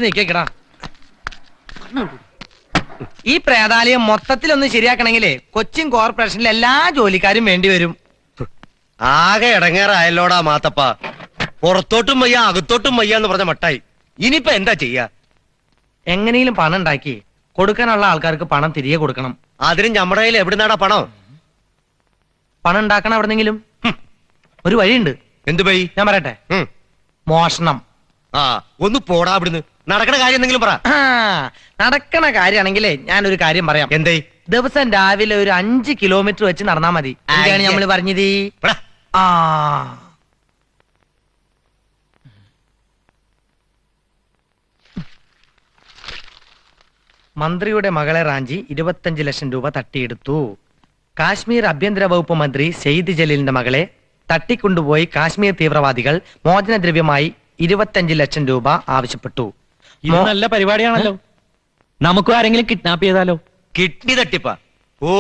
നീക്കിക്കടാ. ഈ പ്രേതാലയം മൊത്തത്തിലൊന്ന് ശരിയാക്കണമെങ്കിലേ കൊച്ചിൻ കോർപ്പറേഷനിലെ എല്ലാ ജോലിക്കാരും വേണ്ടി വരും. ആകെ ഇടങ്ങേറായല്ലോടാ മാത്തപ്പ. പുറത്തോട്ടും വയ്യ അകത്തോട്ടും വയ്യ എന്ന് പറഞ്ഞ മട്ടായി. ഇനിയിപ്പോ എന്താ ചെയ്യാ? എങ്ങനെയും പണം ഉണ്ടാക്കി കൊടുക്കാനുള്ള ആൾക്കാർക്ക് പണം തിരികെ കൊടുക്കണം. അതിന് നമ്മുടെ കയ്യിൽ എവിടുന്നാടാ പണം? പണം ഉണ്ടാക്കണം എവിടെന്നെങ്കിലും. ഒരു വഴിയുണ്ട്. എന്ത് വഴി? ഞാൻ പറയട്ടെ. മോഷണം. ആ ഒന്ന് പോടാ അവിടുന്ന്. നടക്കണ കാര്യം എന്തെങ്കിലും പറ. നടക്കണ കാര്യമാണെങ്കിലേ ഞാനൊരു കാര്യം പറയാം. എന്തേ? ദിവസം രാവിലെ ഒരു 5 കിലോമീറ്റർ വെച്ച് നടന്നാ മതി. എന്താണ് നമ്മള് പറഞ്ഞത്? മന്ത്രിയുടെ മകളെ റാഞ്ചി 25 ലക്ഷം രൂപ തട്ടിയെടുത്തു. കാശ്മീർ ആഭ്യന്തര വകുപ്പ് മന്ത്രി സെയ്ദ് ജലീലിന്റെ മകളെ തട്ടിക്കൊണ്ടുപോയി കാശ്മീർ തീവ്രവാദികൾ മോചനദ്രവ്യമായി 25 ലക്ഷം രൂപ ആവശ്യപ്പെട്ടു. ഇത് നല്ല പരിപാടിയാണല്ലോ. നമുക്കും ആരെങ്കിലും കിഡ്നാപ്പ് ചെയ്താലോ? കിഡ്നി തട്ടിപ്പാ? ഓ,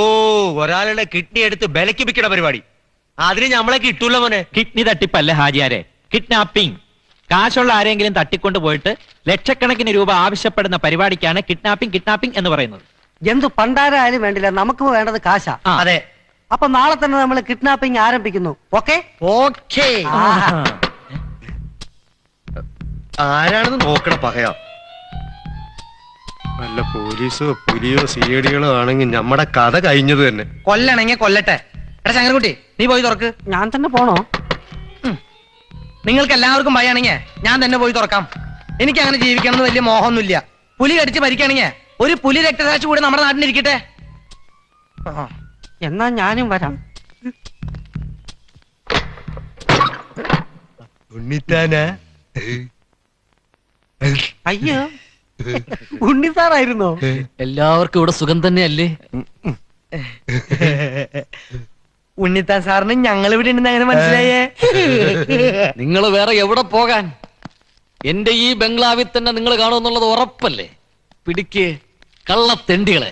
ഒരാളുടെ കിഡ്നി എടുത്ത് ബലക്ക് വിൽക്കണ പരിപാടി. അതിന് നമ്മളെ കിട്ടൂല മോനെ. Kidney തട്ടിപ്പല്ല ഹാജിയാരെ, kidnapping. കാശുള്ള ആരെങ്കിലും തട്ടിക്കൊണ്ട് പോയിട്ട് ലക്ഷക്കണക്കിന് രൂപ ആവശ്യപ്പെടുന്ന പരിപാടിക്കാണ് കിഡ്നാപ്പിംഗ് എന്ന് പറയുന്നത്. എന്തു പണ്ടാരായാലും വേണ്ടില്ല, നമുക്ക് വേണ്ടത് കാശാ. അതെ. അപ്പൊ നാളെ തന്നെ നമ്മൾ കിഡ്നാപ്പിംഗ് ആരംഭിക്കുന്നു. Okay okay. ആരാണെന്ന് നോക്കണ പകയോ. വല്ല പോലീസോ പുലിയോ സിഐഡികളോ ആണെങ്കിൽ നമ്മുടെ കഥ കഴിഞ്ഞത് തന്നെ. കൊല്ലണെങ്കിൽ കൊല്ലട്ടെ. എടാ ശങ്കരൻകുട്ടി, നീ പോയി തുറക്ക്. ഞാൻ തന്നെ പോണോ? നിങ്ങൾക്ക് എല്ലാവർക്കും ഭയാണെങ്കിൽ ഞാൻ തന്നെ പോയി തുറക്കാം. എനിക്ക് അങ്ങനെ ജീവിക്കണം എന്ന് വലിയ മോഹമൊന്നുമില്ല. പുലി കടിച്ച് മരിക്കുകയാണെങ്കിൽ ഒരു പുലി രക്തസാക്ഷി കൂടെ നമ്മുടെ നാട്ടിലിരിക്കട്ടെ. എന്നാ ഞാനും വരാം. ഉണ്ണിത്താനാ? അയ്യോ, ഉണ്ണിത്താറായിരുന്നോ? എല്ലാവർക്കും ഇവിടെ സുഖം തന്നെയല്ലേ? ഉണ്ണിത്താൻ സാറിന് ഞങ്ങൾ ഇവിടെ ഉണ്ടെന്ന് അങ്ങനെ മനസ്സിലായേ? നിങ്ങൾ വേറെ എവിടെ പോകാൻ? എന്റെ ഈ ബംഗ്ലാവിൽ തന്നെ നിങ്ങൾ കാണുമെന്നുള്ളത് ഉറപ്പല്ലേ? പിടിക്ക് കള്ളത്തെണ്ടികളെ.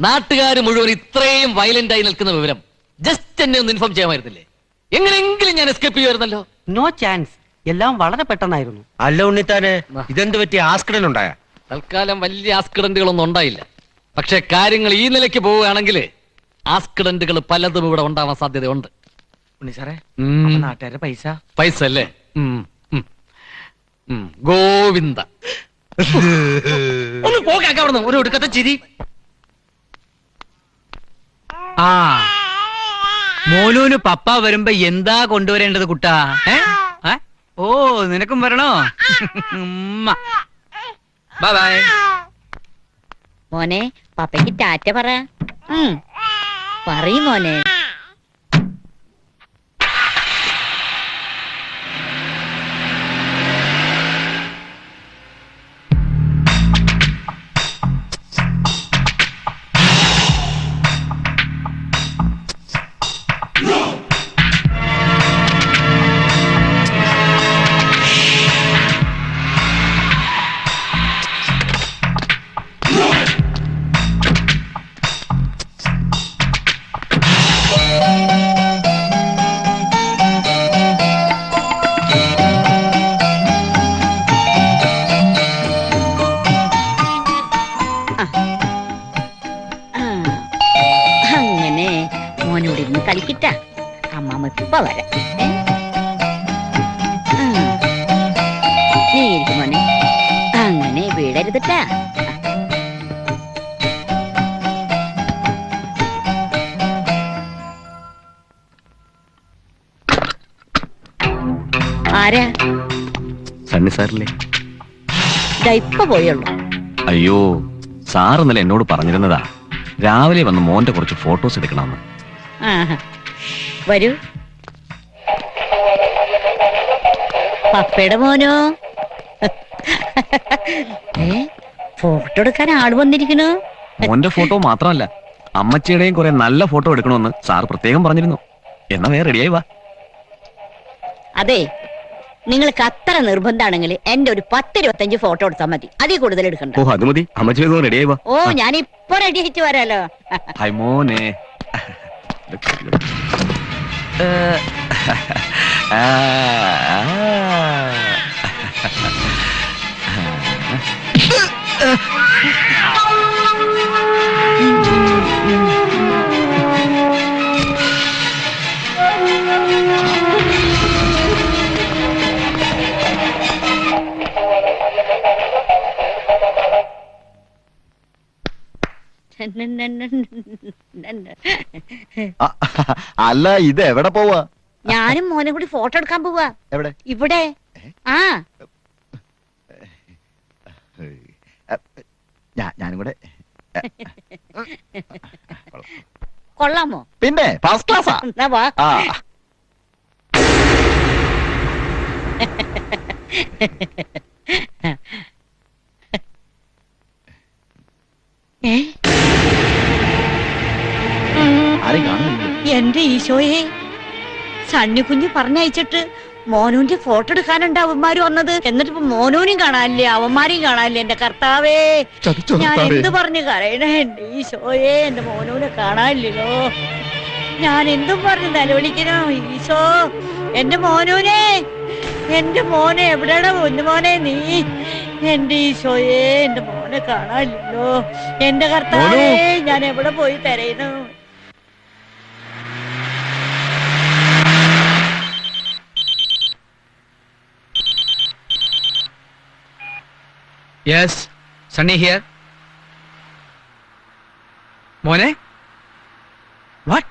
നാട്ടുകാർ മുഴുവൻ ഇത്രയും വയലന്റ് ആയി നിൽക്കുന്ന വിവരം ജസ്റ്റ് എന്നെ ഒന്ന് ഇൻഫോം ചെയ്യാമായിരുന്നില്ലേ? എങ്ങനെയെങ്കിലും ഞാൻ എസ്കേപ്പ് ചെയ്യുമായിരുന്നല്ലോ. No chance. എല്ലാം വളരെ പെട്ടെന്നായിരുന്നു. അല്ല ഉണ്ണിത്താനെ, ഇതെന്ത് പറ്റി? ആക്സിഡന്റ് ഉണ്ടായ? തൽക്കാലം വലിയ ആക്സിഡന്റുകളൊന്നും ഉണ്ടായില്ല. പക്ഷെ കാര്യങ്ങൾ ഈ നിലയ്ക്ക് പോവുകയാണെങ്കിൽ ആക്സിഡന്റുകൾ പലതും ഇവിടെ ഉണ്ടാവാൻ സാധ്യതയുണ്ട്. ഉണ്ണി സാറേ, നാട്ടുകാരുടെ പൈസ അല്ലേ? ഗോവിന്ദ ഒന്ന് പോകാക്ക അവിടുന്ന്. ഒരു ഒടുക്കത്തെ ചിരി. ആ മോലൂന് പപ്പ വരുമ്പോ എന്താ കൊണ്ടുവരേണ്ടത് കുട്ടാ? ഓ, നിനക്കും വരണോ? Bye bye. മോനെ, പപ്പയ്ക്ക് ടാറ്റ പറ. പറയും മോനെ. അങ്ങനെ മോനോട് ഇരുന്ന് കളിക്കിട്ട. അമ്മമ്മ ഇപ്പൊ വരാം. നീ ഇരിക്കും മോനെ. അങ്ങനെ വീടരുതിട്ടാ. ആരാ? സണ്ണി സാറില്ലേ? ഇപ്പൊ പോയുള്ളൂ. അയ്യോ, സാർ ഇന്നലെ എന്നോട് പറഞ്ഞിരുന്നതാ രാവിലെ വന്ന് മോന്റെ കുറച്ച് ഫോട്ടോസ് എടുക്കണമെന്ന്. വരൂ. പപ്പയുടെ മോനോ? ഫോട്ടോ എടുക്കാൻ ആള് വന്നിരിക്കണു. മോന്റെ ഫോട്ടോ മാത്രമല്ല, അമ്മച്ചിയുടെയും കുറെ നല്ല ഫോട്ടോ എടുക്കണമെന്ന് സാർ പ്രത്യേകം പറഞ്ഞിരുന്നു. എന്നാ വേറെ റെഡിയായി വാ. അതെ, നിങ്ങൾക്ക് അത്ര നിർബന്ധാണെങ്കിൽ എന്റെ ഒരു 10-25 ഫോട്ടോ എടുത്താൽ മതി. അതിൽ കൂടുതൽ എടുക്കണ്ട. ഓ, അത് മതി. അമ്മച്ചി റെഡിയായി വാ. ഓ, ഞാനിപ്പോ റെഡി ആയിട്ട് വരാലോ. ഹായ് മോനെ. അല്ല ഇത് എവിടെ പോവാ? ഞാനും മോനെ കൂടി ഫോട്ടോ എടുക്കാൻ പോവാ. എവിടെ? ഇവിടെ. ആ ഞാനും കൂടെ. കൊള്ളാമോ? പിന്നെ ഫസ്റ്റ് ക്ലാസ്സാ. എന്നാ വാ. ആ ആരും കാണുന്നില്ല. എന്റെ ഈശോയെ, സണ്ണി കുഞ്ഞ് പറഞ്ഞയച്ചിട്ട് മോനൂന്റെ ഫോട്ടോ എടുക്കാനുണ്ട് അവന്മാര് വന്നത്. എന്നിട്ട് ഇപ്പൊ മോനൂനും കാണാനില്ലേ അവന്മാരെയും കാണാനില്ലേ. എന്റെ കർത്താവേ, ഞാൻ എന്ത് പറഞ്ഞു കരയണേ. എന്റെ ഈശോയെ, എന്റെ മോനൂനെ കാണാനില്ലല്ലോ. ഞാൻ എന്തും പറഞ്ഞു നിലവിളിക്കണോ ഈശോ. എന്റെ മോനൂനെ, എന്റെ മോനെ എവിടെയാടാ മോനെ നീ? എന്റെ ഈശോയെ, എന്റെ മോനെ കാണാനില്ലല്ലോ. എന്റെ കർത്താവേ, ഞാൻ എവിടെ പോയി തിരയുന്നു? Yes, Sunny here. മോനെ, വാട്ട്?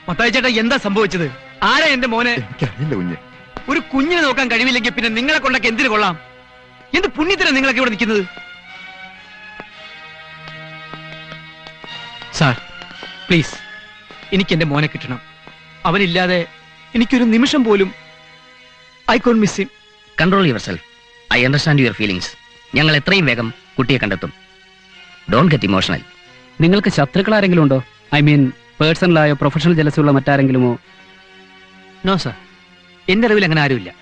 മത്തായി ചേട്ടാ, എന്താ സംഭവിച്ചത്? ആരാ എന്റെ മോനെ? കുഞ്ഞ് ഒരു കുഞ്ഞിനെ നോക്കാൻ കഴിവില്ലെങ്കിൽ പിന്നെ നിങ്ങളെ കൊണ്ടൊക്കെ എന്തിനു കൊള്ളാം? എന്ത് പുണ്യത്തിനാ നിങ്ങളൊക്കെ ഇവിടെ നിൽക്കുന്നത്? സാർ പ്ലീസ്, എനിക്ക് എന്റെ മോനെ കിട്ടണം. അവനില്ലാതെ എനിക്കൊരു നിമിഷം പോലും I can't miss him. Control yourself. I understand your feelings. ഞങ്ങൾ എത്രയും വേഗം കുട്ടിയെ കണ്ടെത്തും. Don't get emotional. നിങ്ങൾക്ക് ശത്രുക്കൾ ആരെങ്കിലും ഉണ്ടോ? ഐ മീൻ പേഴ്സണലായോ പ്രൊഫഷണൽ ജലസുള്ള മറ്റാരെങ്കിലുമോ? നോ സാർ, എന്റെ അറിവിൽ അങ്ങനെ ആരുമില്ല.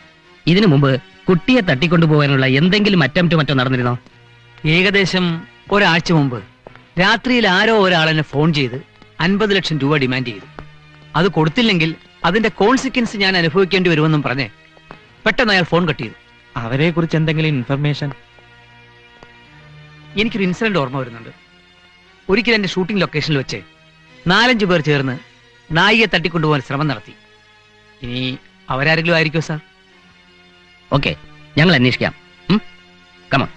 ഇതിനു മുമ്പ് കുട്ടിയെ തട്ടിക്കൊണ്ടുപോകാനുള്ള എന്തെങ്കിലും അറ്റംപ്റ്റ് മറ്റോ നടന്നിരുന്നോ? ഏകദേശം ഒരാഴ്ച മുമ്പ് രാത്രിയിൽ ആരോ ഒരാളെന്നെ ഫോൺ ചെയ്ത് 50 ലക്ഷം രൂപ ഡിമാൻഡ് ചെയ്തു. അത് കൊടുത്തില്ലെങ്കിൽ അതിന്റെ കോൺസിക്വൻസ് ഞാൻ അനുഭവിക്കേണ്ടി വരുമെന്നും പറഞ്ഞേ പെട്ടെന്ന് അയാൾ ഫോൺ കട്ട് ചെയ്തു. അവരെ കുറിച്ച് എന്തെങ്കിലും ഇൻഫർമേഷൻ? എനിക്കൊരു ഇൻസിഡന്റ് ഓർമ്മ വരുന്നുണ്ട്. ഒരിക്കൽ എന്റെ ഷൂട്ടിംഗ് ലൊക്കേഷനിൽ വെച്ച് 4-5 പേർ ചേർന്ന് നായികയെ തട്ടിക്കൊണ്ടുപോകാൻ ശ്രമം നടത്തി. ഇനി അവരാരെങ്കിലും ആയിരിക്കുമോ സാർ? ഓക്കെ, ഞങ്ങൾ അന്വേഷിക്കാം. കമോൺ.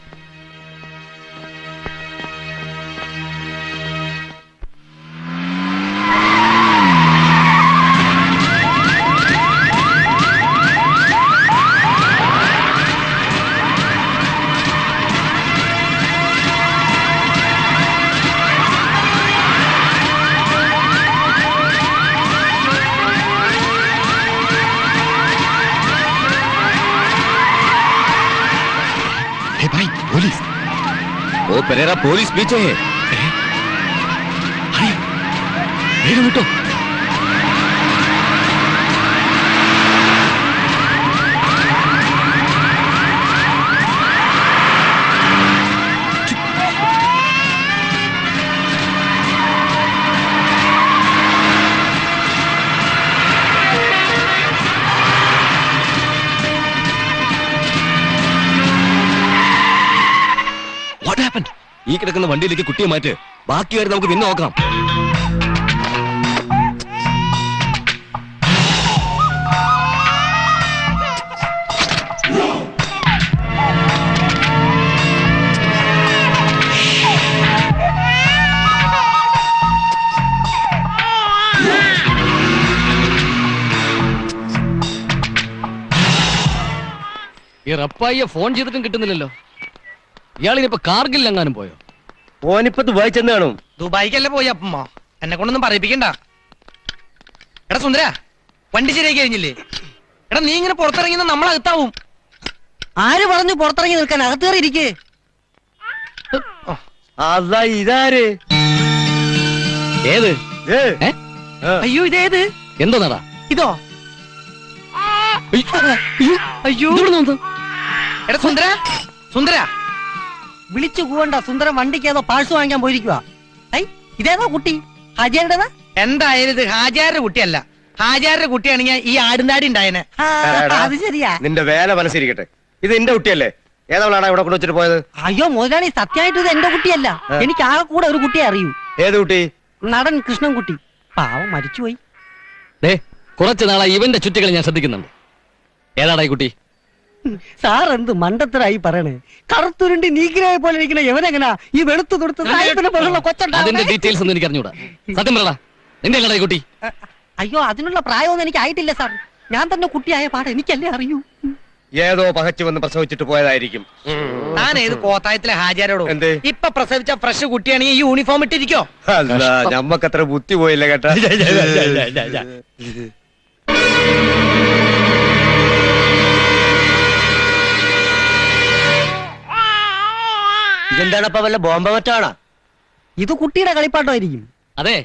പോലീസ്. ഓ പെരേര, പോലീസ് പീछे है. വേഗം വിട്ടോ. ഈ കിടക്കുന്ന വണ്ടിയിലേക്ക് കുട്ടിയെ മാറ്റ്. ബാക്കി കാര്യം നമുക്ക് പിന്നെ നോക്കാം. ഈ റപ്പായിയെ ഫോൺ ചെയ്തിട്ടും കിട്ടുന്നില്ലല്ലോ. ഇയാളിനിപ്പോ കാർഗിൽ എങ്ങാനും പോയോ? ഓനിപ്പോ ദുബായി ചെന്ന് കാണും. ദുബായിക്കല്ലേ പോയി അപ്പമ്മ, എന്നെ കൊണ്ടൊന്നും പറയിപ്പിക്കണ്ട. എടാ സുന്ദര, വണ്ടി ശരിയാക്കി കഴിഞ്ഞില്ലേ? എടാ നീ ഇങ്ങനെ പുറത്തിറങ്ങി നമ്മളകത്താവും. ആര് പറഞ്ഞു പുറത്തിറങ്ങി നിൽക്കാൻ? അകത്ത് കയറി ഇരിക്കേ. അതാ ഇതാര്? ഏത്? അയ്യോ ഇതേത്? എന്തോ നടാ ഇതോ? അയ്യോ എടാ സുന്ദര, സുന്ദര വിളിച്ചു കൂവണ്ട. സുന്ദരം വണ്ടിക്ക് ഏതോ പാഴ്സ് വാങ്ങിക്കാൻ പോയിരിക്കുക. ഇതേതാ കുട്ടി ഹാജിയാരുടേതാ? എന്തായാലും ഇത് ഹാജാരുടെ കുട്ടിയല്ല. ഹാജാരുടെ കുട്ടിയാണെങ്കിൽ ഈ ആടുന്നാടി ഉണ്ടായനെ. ആ, അത് ശരിയാ. നിന്റെ വേല മനസ്സിരിക്കട്ടെ. ഇത് എന്റെ കുട്ടിയല്ലേ? ഏതവളാണ് ഇവിടെ കൊണ്ടുവച്ചിട്ട് പോയത്? അയ്യോ മുതലാളി, സത്യമായിട്ട് ഇത് എന്റെ കുട്ടിയല്ല. എനിക്ക് ആകെ കൂടെ ഒരു കുട്ടിയെ അറിയൂ. ഏത് കുട്ടി? നടൻ കൃഷ്ണൻകുട്ടി. പാവം മരിച്ചുപോയി. കുറച്ചു നാളായി ഇവന്റെ ചുറ്റികൾ ഞാൻ ശ്രദ്ധിക്കുന്നുണ്ട്. ഏതാടാ ഈ കുട്ടി? സാർ എന്ത് മണ്ടത്തരായി പറയണേ. കറുത്തുരുണ്ടി നീഗ്രായ പോലെ ഇരിക്കണ എവനെങ്ങനാ ഈ വെളുത്തു തൊടുത്ത് അതിന്റെ കൊച്ചുണ്ടാവണേ? ഡീറ്റെയിൽസ് ഒന്നും എനിക്ക് അറിഞ്ഞൂടാ. സത്യം പറയടാ, നിന്റെ അല്ലടാ ഈ കുട്ടി? അയ്യോ അതിനുള്ള പ്രായമൊന്നും എനിക്ക് ആയിട്ടില്ല സാർ. ഞാൻ തന്നെ കുട്ടിയായ പാട് എനിക്കല്ലേ അറിയൂ. ഏതോ പകച്ചു വന്ന് പ്രസവിച്ചിട്ട് പോയതായിരിക്കും. താൻ ഏത് കോത്തായത്തിലെ ഹാജാരോടോ? എന്ത്? ഇപ്പൊ പ്രസവിച്ച ഫ്രഷ് കുട്ടിയാണെങ്കിൽ ഈ യൂണിഫോം ഇട്ടിരിക്കോ? അല്ല, നമ്മക്കത്ര ബുദ്ധി പോയില്ല കേട്ടാ. ഇതെന്താണപ്പ വല്ല ബോംബ മറ്റാണോ? ഇത് കുട്ടിയുടെ കളിപ്പാട്ടമായിരിക്കും. അതെ,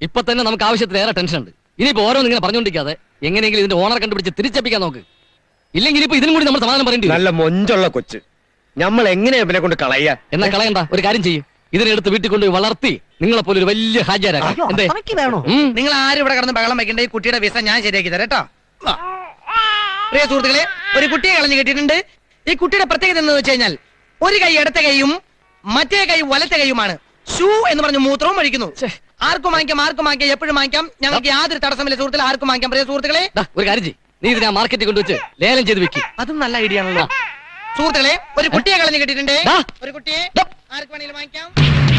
ഇപ്പൊ തന്നെ നമുക്ക് ആവശ്യത്തിന് ഏറെ ടെൻഷൻ ഉണ്ട്. ഇനിയിപ്പോ ഓരോന്ന് ഇങ്ങനെ പറഞ്ഞുകൊണ്ടിരിക്കാതെ എങ്ങനെയെങ്കിലും ഇതിന്റെ ഓണർ കണ്ടുപിടിച്ച് തിരിച്ചപ്പിക്കാൻ നോക്ക്. ഇല്ലെങ്കിൽ ഇപ്പൊ ഇതിനും കൂടി നമ്മൾ സമാധാനം പറയേണ്ടി വരും. നല്ല മൊഞ്ചുള്ള കൊച്ച്. നമ്മൾ എങ്ങനെയാ ഇവനെ കൊണ്ട് കളയാ? എന്നാ കളയണ്ട, ഒരു കാര്യം ചെയ്യും. ഇതിനെടുത്ത് വീട്ടിൽ കൊണ്ട് വളർത്തി നിങ്ങളെ പോലെ ഒരു വലിയ ഹാജരാക്കാം. അയ്യോ, എന്തേ? അത്രയ്ക്ക് വേണോ? നിങ്ങൾ ആരും ഇവിടെ കിടന്ന് ബഹളം വെക്കേണ്ട. ഈ കുട്ടിയുടെ വിസ ഞാൻ ശരിയാക്കി തരാം കേട്ടോ. പ്രിയ സുഹൃത്തുക്കളെ, ഒരു കുട്ടിയെ കളഞ്ഞു കിട്ടിയിട്ടുണ്ട്. ഈ കുട്ടിയുടെ പ്രത്യേകത എന്ന് വെച്ച് കഴിഞ്ഞാൽ ഒരു കൈ ഇടത്തെ കൈയും മറ്റേ കൈ വലത്തെ കൈയുമാണ്. ഷൂ എന്ന് പറഞ്ഞ് മൂത്രവും ഒഴിക്കുന്നു. ആർക്കും വാങ്ങിക്കാം, എപ്പോഴും വാങ്ങിക്കാം. ഞങ്ങൾക്ക് യാതൊരു തടസ്സമില്ല സുഹൃത്തുക്കളെ, ആർക്കും വാങ്ങിക്കാം. പ്രിയ സുഹൃത്തുക്കളെ, ഒരു കാര്യം ചെയ്യും, നീ ഇതിനെ മാർക്കറ്റിൽ കൊണ്ടുവച്ച് ലേലം ചെയ്ത് വെക്കും. അതും നല്ല ഐഡിയ ആണല്ലോ. സുഹൃത്തുക്കളെ, ഒരു കുട്ടിയെ കളഞ്ഞു കിട്ടിയിട്ടുണ്ട്. ഒരു കുട്ടിയെ ആർക്ക് വേണമെങ്കിലും വാങ്ങിക്കാം.